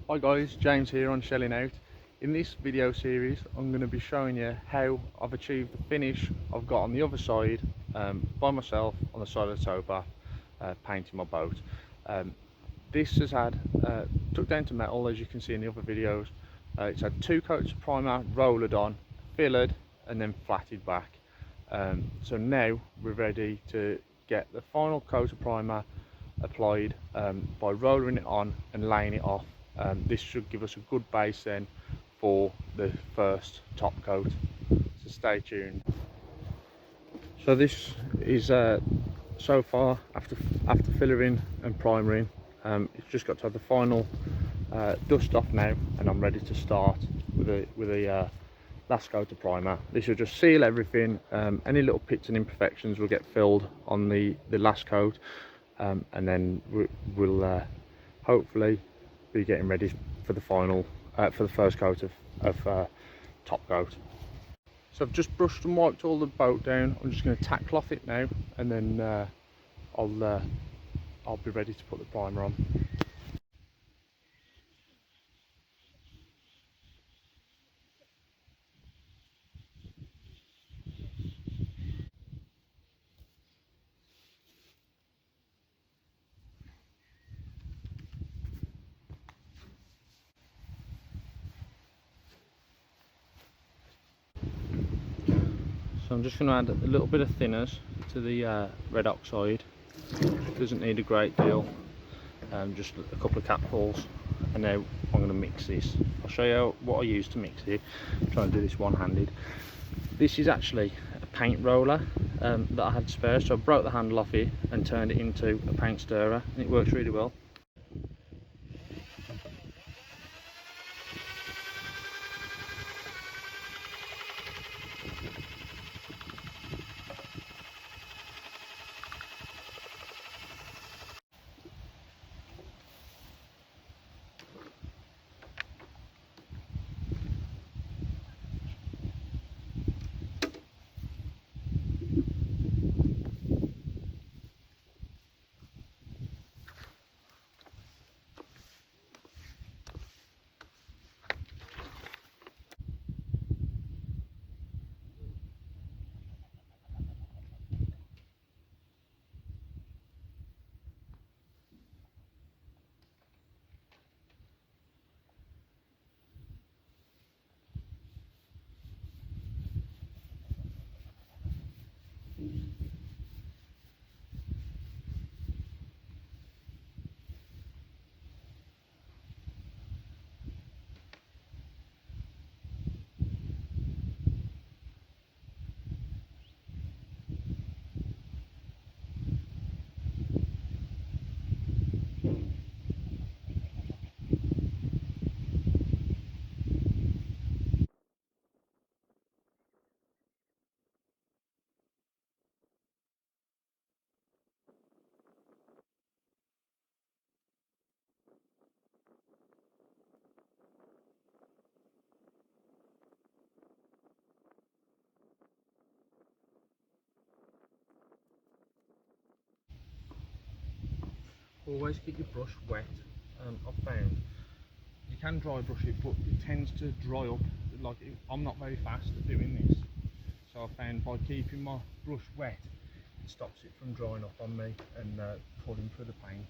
Hi guys, James here on Shelling Out. In this video series I'm going to be showing you how I've achieved the finish I've got on the other side by myself on the side of the towpath, painting my boat. This has had took down to metal, as you can see in the other videos. It's had 2 coats of primer rollered on, fillered and then flatted back. So now we're ready to get the final coat of primer applied by rolling it on and laying it off. This should give us a good base then for the first top coat, so stay tuned. So this is so far after fillering and primering, it's just got to have the final dust off now, and I'm ready to start with a last coat of primer. This will just seal everything. Any little pits and imperfections will get filled on the last coat, and then we'll hopefully be getting ready for the final for the first coat of top coat. So I've just brushed and wiped all the boat down. I'm just going to tack cloth it now, and then I'll be ready to put the primer on. So I'm just going to add a little bit of thinners to the red oxide. Doesn't need a great deal, just a couple of capfuls. And now I'm going to mix this. I'll show you what I use to mix it. I'm trying to do this one-handed. This is actually a paint roller that I had spare, so I broke the handle off it and turned it into a paint stirrer, and it works really well. Always keep your brush wet. I've found you can dry brush it, but it tends to dry up. Like, I'm not very fast at doing this, so I found by keeping my brush wet, it stops it from drying up on me and pulling through the paint.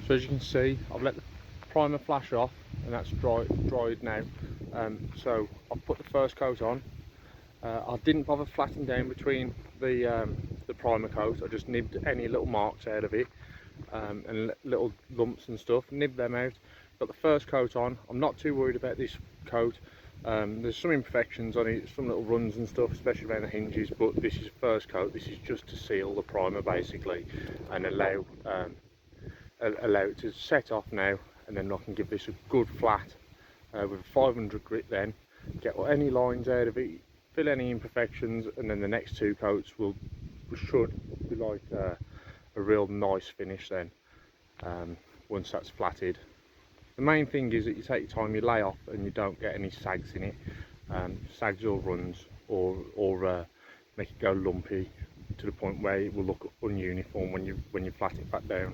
So as you can see, I've let the primer flash off, and that's dried now. So I've put the first coat on. I didn't bother flattening down between the the primer coat. I just nibbed any little marks out of it, and little lumps and stuff, nibbed them out. Got the first coat on. I'm not too worried about this coat. There's some imperfections on it, some little runs and stuff, especially around the hinges, but this is first coat. This is just to seal the primer basically, and allow it to set off now, and then I can give this a good flat with a 500 grit, then get any lines out of it, fill any imperfections, and then the next two coats should be like a real nice finish then, once that's flatted. The main thing is that you take your time, you lay off, and you don't get any sags in it, sags or runs, or make it go lumpy to the point where it will look ununiform when you flat it back down.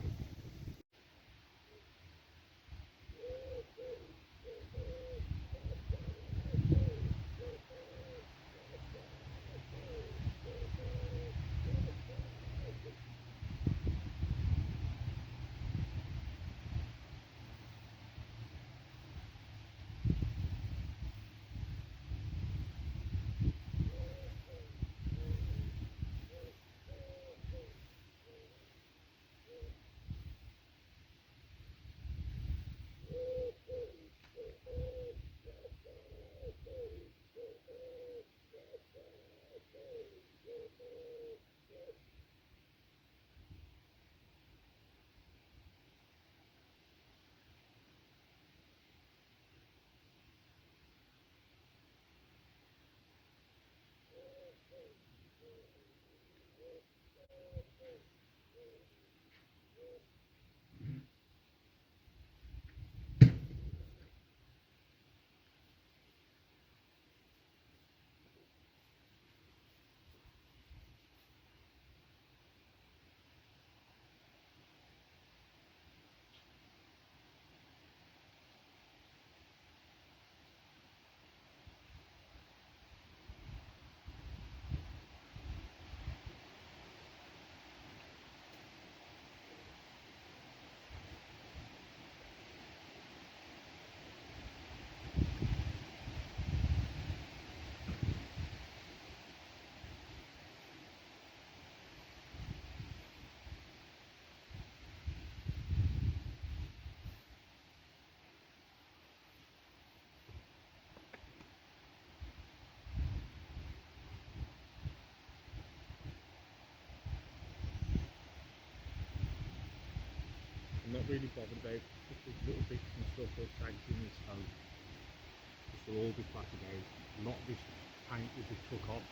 I'm not really bothered about if there's little bits and stuff or sags in this coat. This will all be flatted out. A lot of this paint will be took off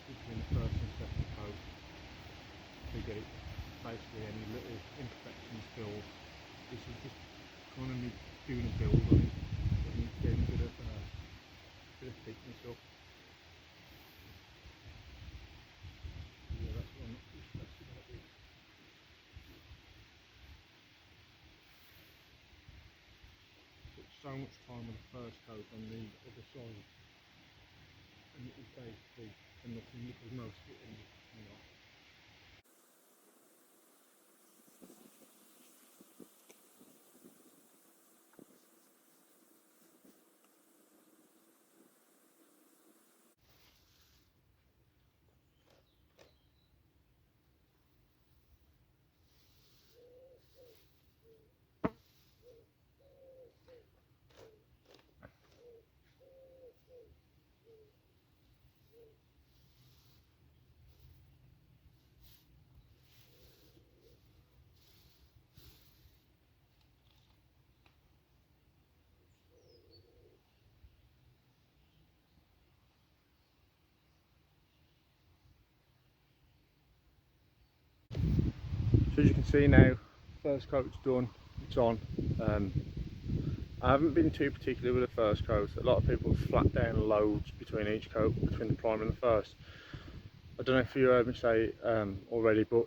between the first and second coat to get it basically any little imperfections filled. This is just kind of me doing a build on it, getting a bit of thickness up. Yeah, that's what I'm not too stressed about this. So much time on the first coat on the other side, and it was basically nothing, it was most of it in the off. So as you can see now, first coat's done, it's on. I haven't been too particular with the first coat. A lot of people flat down loads between each coat, between the primer and the first. I don't know if you heard me say already, but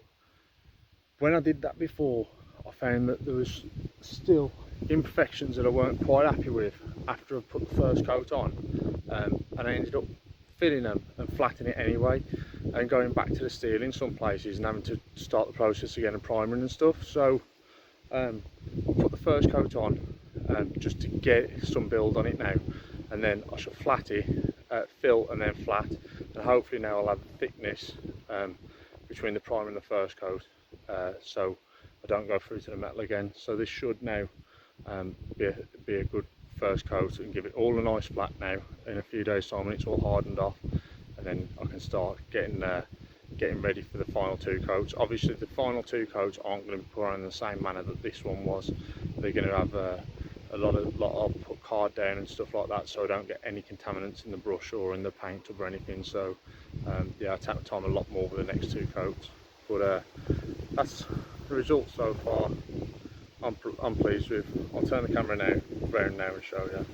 when I did that before, I found that there was still imperfections that I weren't quite happy with after I put the first coat on, and I ended up filling them and flattening it anyway, and going back to the steel in some places and having to start the process again of primering and stuff. So I'll put the first coat on just to get some build on it now, and then I shall flat it, fill and then flat, and hopefully now I'll have the thickness between the primer and the first coat, so I don't go through to the metal again. So this should now be a good first coat and give it all a nice flat now in a few days time when it's all hardened off, and then I can start getting ready for the final two coats. Obviously the final two coats aren't going to be put on in the same manner that this one was. They're going to have a lot I'll put card down and stuff like that, so I don't get any contaminants in the brush or in the paint or anything. So yeah, I take my time a lot more with the next two coats, but that's the result so far. I'm pleased with. I'll turn the camera now, round now, and show you.